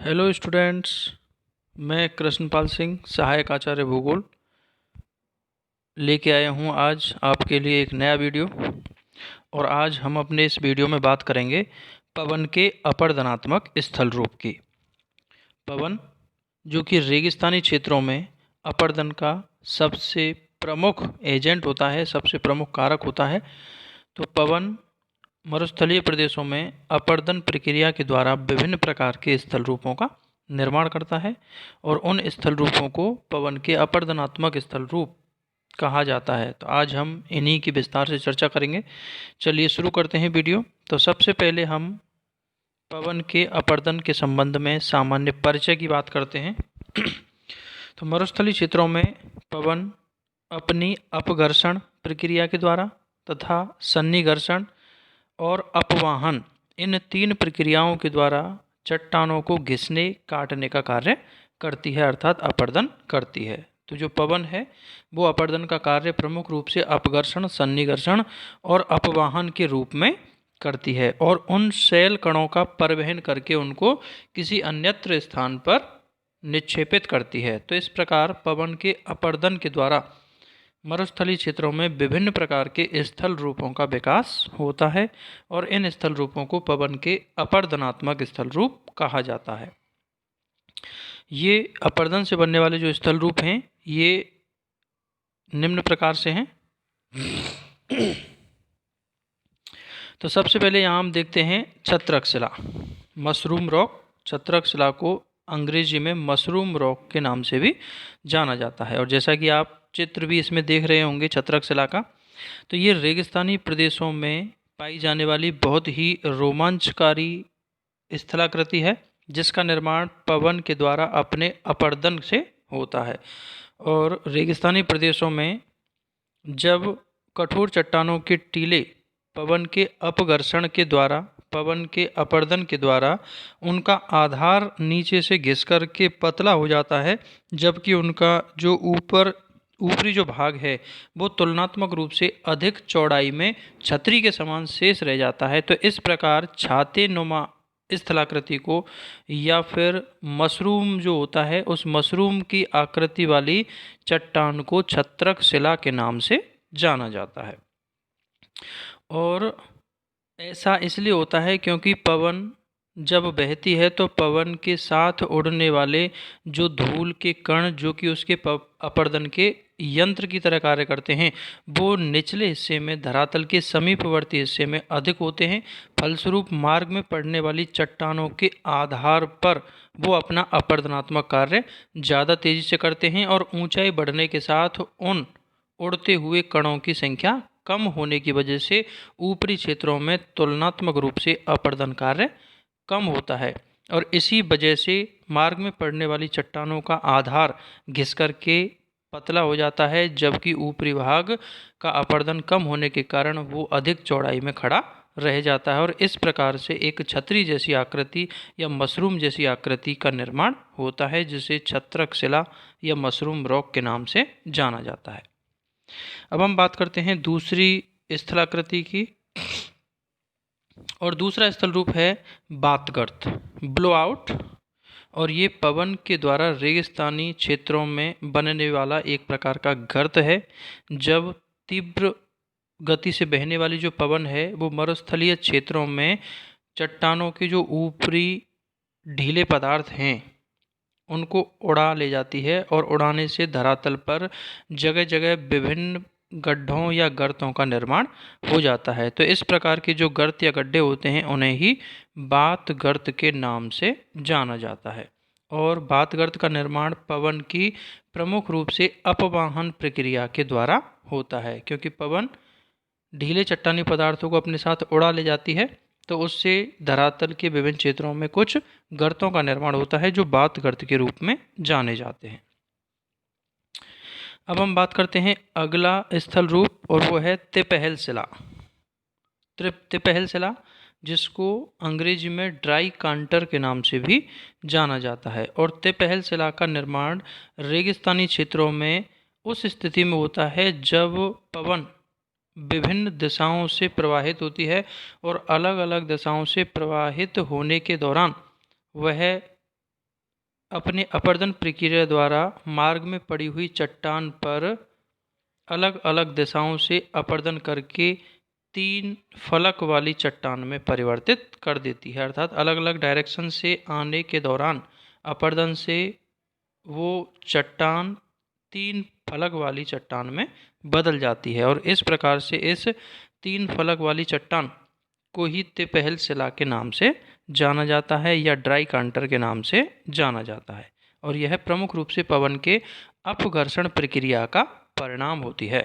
Hello students. मैं कृष्णपाल सिंह, सहायक आचार्य भूगोल, लेके आया हूँ आज आपके लिए एक नया वीडियो। और आज हम अपने इस वीडियो में बात करेंगे पवन के अपरदनात्मक स्थल रूप की। पवन जो कि रेगिस्तानी क्षेत्रों में अपरदन का सबसे प्रमुख एजेंट होता है, सबसे प्रमुख कारक होता है। तो पवन मरुस्थलीय प्रदेशों में अपरदन प्रक्रिया के द्वारा विभिन्न प्रकार के स्थल रूपों का निर्माण करता है और उन स्थल रूपों को पवन के अपरदनात्मक स्थल रूप कहा जाता है। तो आज हम इन्हीं की विस्तार से चर्चा करेंगे। चलिए शुरू करते हैं वीडियो। तो सबसे पहले हम पवन के अपरदन के संबंध में सामान्य परिचय की बात करते हैं। तो मरुस्थलीय क्षेत्रों में पवन अपनी अपघर्षण प्रक्रिया के द्वारा तथा सन्निघर्षण और अपवाहन, इन तीन प्रक्रियाओं के द्वारा चट्टानों को घिसने काटने का कार्य करती है, अर्थात अपरदन करती है। तो जो पवन है वो अपरदन का कार्य प्रमुख रूप से अपघर्षण, सन्निघर्षण और अपवाहन के रूप में करती है और उन शैल कणों का परिवहन करके उनको किसी अन्यत्र स्थान पर निक्षेपित करती है। तो इस प्रकार पवन के अपरदन के द्वारा मरुस्थलीय क्षेत्रों में विभिन्न प्रकार के स्थल रूपों का विकास होता है और इन स्थल रूपों को पवन के अपरदनात्मक स्थल रूप कहा जाता है। ये अपरदन से बनने वाले जो स्थल रूप हैं ये निम्न प्रकार से हैं। तो सबसे पहले यहाँ हम देखते हैं छत्रक शिला, मशरूम रॉक। छत्रक शिला को अंग्रेजी में मशरूम रॉक के नाम से भी जाना जाता है और जैसा कि आप चित्र भी इसमें देख रहे होंगे छत्रक शिला का, तो ये रेगिस्तानी प्रदेशों में पाई जाने वाली बहुत ही रोमांचकारी स्थलाकृति है जिसका निर्माण पवन के द्वारा अपने अपरदन से होता है। और रेगिस्तानी प्रदेशों में जब कठोर चट्टानों के टीले पवन के अपघर्षण के द्वारा, पवन के अपरदन के द्वारा उनका आधार नीचे से घिस कर के पतला हो जाता है, जबकि उनका जो ऊपरी जो भाग है वो तुलनात्मक रूप से अधिक चौड़ाई में छतरी के समान शेष रह जाता है। तो इस प्रकार छाते नुमा स्थलाकृति को या फिर मशरूम जो होता है उस मशरूम की आकृति वाली चट्टान को छत्रक शिला के नाम से जाना जाता है। और ऐसा इसलिए होता है क्योंकि पवन जब बहती है तो पवन के साथ उड़ने वाले जो धूल के कण जो कि उसके अपरदन के यंत्र की तरह कार्य करते हैं वो निचले हिस्से में धरातल के समीपवर्ती हिस्से में अधिक होते हैं। फलस्वरूप मार्ग में पड़ने वाली चट्टानों के आधार पर वो अपना अपरदनात्मक कार्य ज़्यादा तेजी से करते हैं और ऊंचाई बढ़ने के साथ उन उड़ते हुए कणों की संख्या कम होने की वजह से ऊपरी क्षेत्रों में तुलनात्मक रूप से अपरदन कार्य कम होता है और इसी वजह से मार्ग में पड़ने वाली चट्टानों का आधार घिस कर के पतला हो जाता है, जबकि ऊपरी भाग का अपरदन कम होने के कारण वो अधिक चौड़ाई में खड़ा रह जाता है और इस प्रकार से एक छतरी जैसी आकृति या मशरूम जैसी आकृति का निर्माण होता है जिसे छत्रक शिला या मशरूम रॉक के नाम से जाना जाता है। अब हम बात करते हैं दूसरी स्थलाकृति की और दूसरा स्थल रूप है बातगर्त, ब्लोआउट। और ये पवन के द्वारा रेगिस्तानी क्षेत्रों में बनने वाला एक प्रकार का गर्त है। जब तीव्र गति से बहने वाली जो पवन है वो मरुस्थलीय क्षेत्रों में चट्टानों के जो ऊपरी ढीले पदार्थ हैं उनको उड़ा ले जाती है और उड़ाने से धरातल पर जगह जगह विभिन्न गड्ढों या गर्तों का निर्माण हो जाता है। तो इस प्रकार के जो गर्त या गड्ढे होते हैं उन्हें ही बात गर्त के नाम से जाना जाता है। और बात गर्त का निर्माण पवन की प्रमुख रूप से अपवाहन प्रक्रिया के द्वारा होता है, क्योंकि पवन ढीले चट्टानी पदार्थों को अपने साथ उड़ा ले जाती है तो उससे धरातल के विभिन्न क्षेत्रों में कुछ गर्तों का निर्माण होता है जो बात गर्त के रूप में जाने जाते हैं। अब हम बात करते हैं अगला स्थल रूप और वो है तिपहल शिला। तिपहल शिला जिसको अंग्रेजी में ड्राई कांटर के नाम से भी जाना जाता है और तिपहल शिला का निर्माण रेगिस्तानी क्षेत्रों में उस स्थिति में होता है जब पवन विभिन्न दिशाओं से प्रवाहित होती है और अलग अलग दिशाओं से प्रवाहित होने के दौरान वह अपने अपरदन प्रक्रिया द्वारा मार्ग में पड़ी हुई चट्टान पर अलग अलग दिशाओं से अपरदन करके 3 फलक वाली चट्टान में परिवर्तित कर देती है। अर्थात अलग अलग डायरेक्शन से आने के दौरान अपरदन से वो चट्टान 3 फलक वाली चट्टान में बदल जाती है और इस प्रकार से इस 3 फलक वाली चट्टान को ही तिपहल शिला के नाम से जाना जाता है या ड्राई कांटर के नाम से जाना जाता है और यह प्रमुख रूप से पवन के अपघर्षण प्रक्रिया का परिणाम होती है।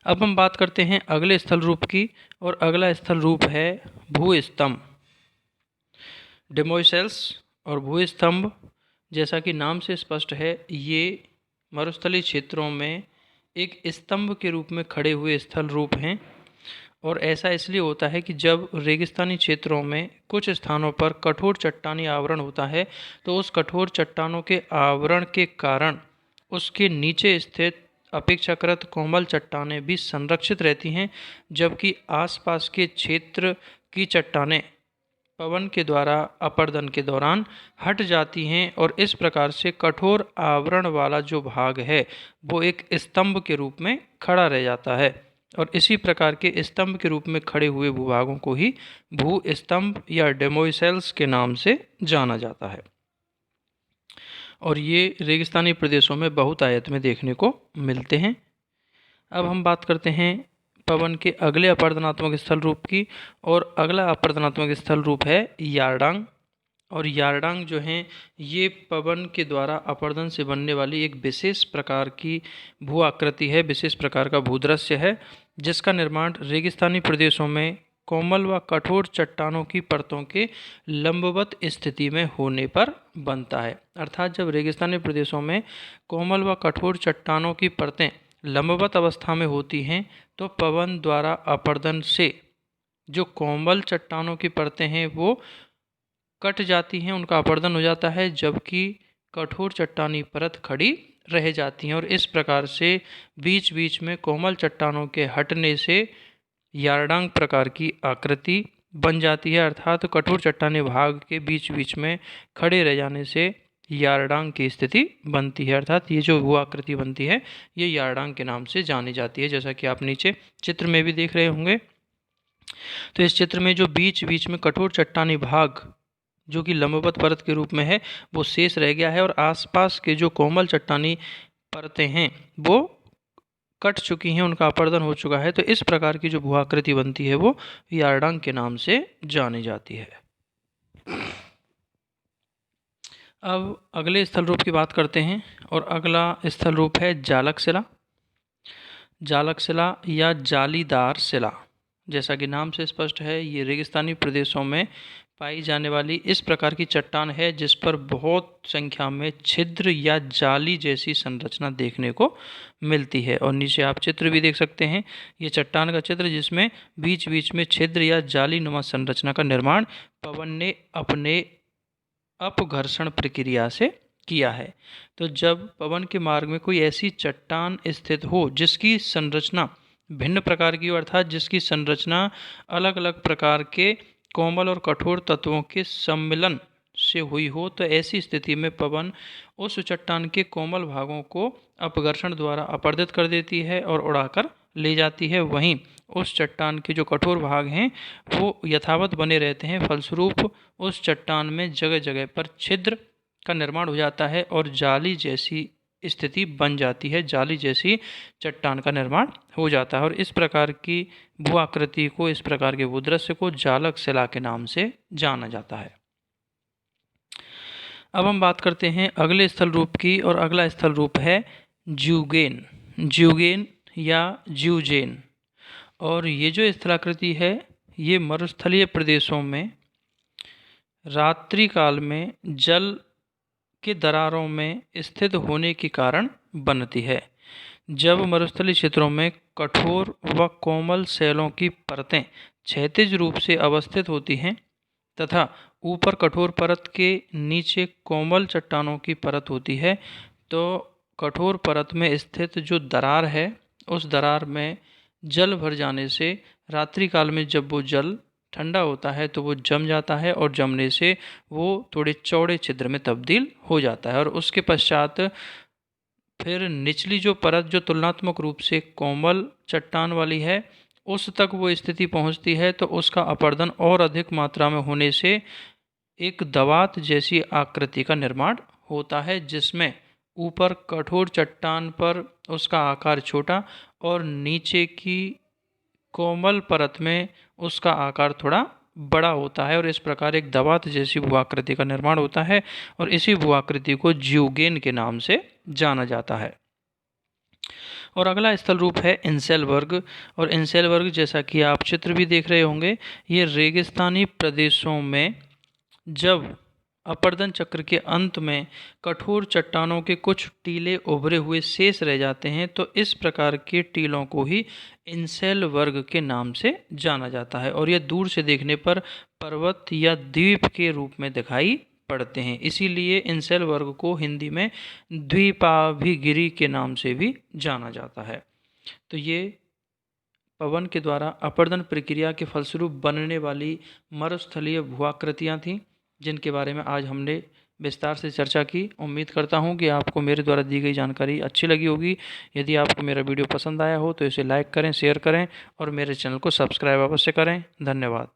अब हम बात करते हैं अगले स्थल रूप की और अगला स्थल रूप है भूस्तंभ। डेमोइसेल्स और भूस्तंभ जैसा कि नाम से स्पष्ट है, ये मरुस्थलीय क्षेत्रों में एक स्तंभ के रूप में खड़े हुए स्थल रूप हैं और ऐसा इसलिए होता है कि जब रेगिस्तानी क्षेत्रों में कुछ स्थानों पर कठोर चट्टानी आवरण होता है तो उस कठोर चट्टानों के आवरण के कारण उसके नीचे स्थित अपेक्षाकृत कोमल चट्टानें भी संरक्षित रहती हैं, जबकि आसपास के क्षेत्र की चट्टानें पवन के द्वारा अपरदन के दौरान हट जाती हैं और इस प्रकार से कठोर आवरण वाला जो भाग है वो एक स्तंभ के रूप में खड़ा रह जाता है और इसी प्रकार के स्तंभ के रूप में खड़े हुए भूभागों को ही भूस्तंभ या डेमोइसेल्स के नाम से जाना जाता है और ये रेगिस्तानी प्रदेशों में बहुतायत में देखने को मिलते हैं। अब हम बात करते हैं पवन के अगले अपरदनात्मक स्थल रूप की और अगला अपरदनात्मक स्थल रूप है यारडांग। और यारडांग जो हैं ये पवन के द्वारा अपरदन से बनने वाली एक विशेष प्रकार की भू आकृति है, विशेष प्रकार का भूदृश्य है जिसका निर्माण रेगिस्तानी प्रदेशों में कोमल व कठोर चट्टानों की परतों के लंबवत स्थिति में होने पर बनता है। अर्थात जब रेगिस्तानी प्रदेशों में कोमल व कठोर चट्टानों की परतें लंबवत अवस्था में होती हैं तो पवन द्वारा अपरदन से जो कोमल चट्टानों की परतें हैं वो कट जाती हैं, उनका अपरदन हो जाता है, जबकि कठोर चट्टानी परत खड़ी रह जाती हैं और इस प्रकार से बीच बीच में कोमल चट्टानों के हटने से यारडांग प्रकार की आकृति बन जाती है। अर्थात कठोर चट्टानी भाग के बीच बीच में खड़े रह जाने से यारडांग की स्थिति बनती है। अर्थात ये जो भू आकृति बनती है ये यारडांग के नाम से जानी जाती है, जैसा कि आप नीचे चित्र में भी देख रहे होंगे। तो इस चित्र में जो बीच बीच में कठोर चट्टानी भाग जो कि लंबवत परत के रूप में है वो शेष रह गया है और आसपास के जो कोमल चट्टानी परतें हैं वो कट चुकी हैं, उनका अपरदन हो चुका है। तो इस प्रकार की जो भू आकृति बनती है वो यारडांग के नाम से जानी जाती है। अब अगले स्थल रूप की बात करते हैं और अगला स्थल रूप है जालक शिला। जालक शिला या जालीदार शिला, जैसा कि नाम से स्पष्ट है, ये रेगिस्तानी प्रदेशों में पाई जाने वाली इस प्रकार की चट्टान है जिस पर बहुत संख्या में छिद्र या जाली जैसी संरचना देखने को मिलती है। और नीचे आप चित्र भी देख सकते हैं, ये चट्टान का चित्र जिसमें बीच बीच में छिद्र या जाली नुमा संरचना का निर्माण पवन ने अपने अपघर्षण प्रक्रिया से किया है। तो जब पवन के मार्ग में कोई ऐसी चट्टान स्थित हो जिसकी संरचना भिन्न प्रकार की हो, अर्थात जिसकी संरचना अलग अलग प्रकार के कोमल और कठोर तत्वों के सम्मिलन से हुई हो, तो ऐसी स्थिति में पवन उस चट्टान के कोमल भागों को अपघर्षण द्वारा अपरदित कर देती है और उड़ाकर ले जाती है। वहीं उस चट्टान के जो कठोर भाग हैं वो यथावत बने रहते हैं। फलस्वरूप उस चट्टान में जगह जगह पर छिद्र का निर्माण हो जाता है और जाली जैसी स्थिति बन जाती है, जाली जैसी चट्टान का निर्माण हो जाता है और इस प्रकार की भू आकृति को, इस प्रकार के भूदृश्य को जालक शिला के नाम से जाना जाता है। अब हम बात करते हैं अगले स्थल रूप की और अगला स्थल रूप है ज्यूगेन। ज्यूगेन या ज्यूजेन। और ये जो स्थलाकृति है ये मरुस्थलीय प्रदेशों में रात्रि काल में जल के दरारों में स्थित होने के कारण बनती है। जब मरुस्थलीय क्षेत्रों में कठोर व कोमल शैलों की परतें क्षैतिज रूप से अवस्थित होती हैं तथा ऊपर कठोर परत के नीचे कोमल चट्टानों की परत होती है, तो कठोर परत में स्थित जो दरार है उस दरार में जल भर जाने से रात्रि काल में जब वो जल ठंडा होता है तो वो जम जाता है और जमने से वो थोड़े चौड़े छिद्र में तब्दील हो जाता है। और उसके पश्चात फिर निचली जो परत जो तुलनात्मक रूप से कोमल चट्टान वाली है, उस तक वो स्थिति पहुंचती है तो उसका अपरदन और अधिक मात्रा में होने से एक दवात जैसी आकृति का निर्माण होता है, जिसमें ऊपर कठोर चट्टान पर उसका आकार छोटा और नीचे की कोमल परत में उसका आकार थोड़ा बड़ा होता है, और इस प्रकार एक दवात जैसी भूआकृति का निर्माण होता है और इसी भूआकृति को ज्यूगेन के नाम से जाना जाता है। और अगला स्थल रूप है इंसेलबर्ग। और इंसेलबर्ग, जैसा कि आप चित्र भी देख रहे होंगे, ये रेगिस्तानी प्रदेशों में जब अपरदन चक्र के अंत में कठोर चट्टानों के कुछ टीले उभरे हुए शेष रह जाते हैं तो इस प्रकार के टीलों को ही इंसेल वर्ग के नाम से जाना जाता है, और यह दूर से देखने पर पर्वत या द्वीप के रूप में दिखाई पड़ते हैं। इसीलिए इंसेल वर्ग को हिंदी में द्वीपाभिगिरी के नाम से भी जाना जाता है। तो ये पवन के द्वारा अपरदन प्रक्रिया के फलस्वरूप बनने वाली मरुस्थलीय भूआकृतियाँ थीं, जिनके बारे में आज हमने विस्तार से चर्चा की। उम्मीद करता हूँ कि आपको मेरे द्वारा दी गई जानकारी अच्छी लगी होगी। यदि आपको मेरा वीडियो पसंद आया हो तो इसे लाइक करें, शेयर करें और मेरे चैनल को सब्सक्राइब अवश्य करें। धन्यवाद।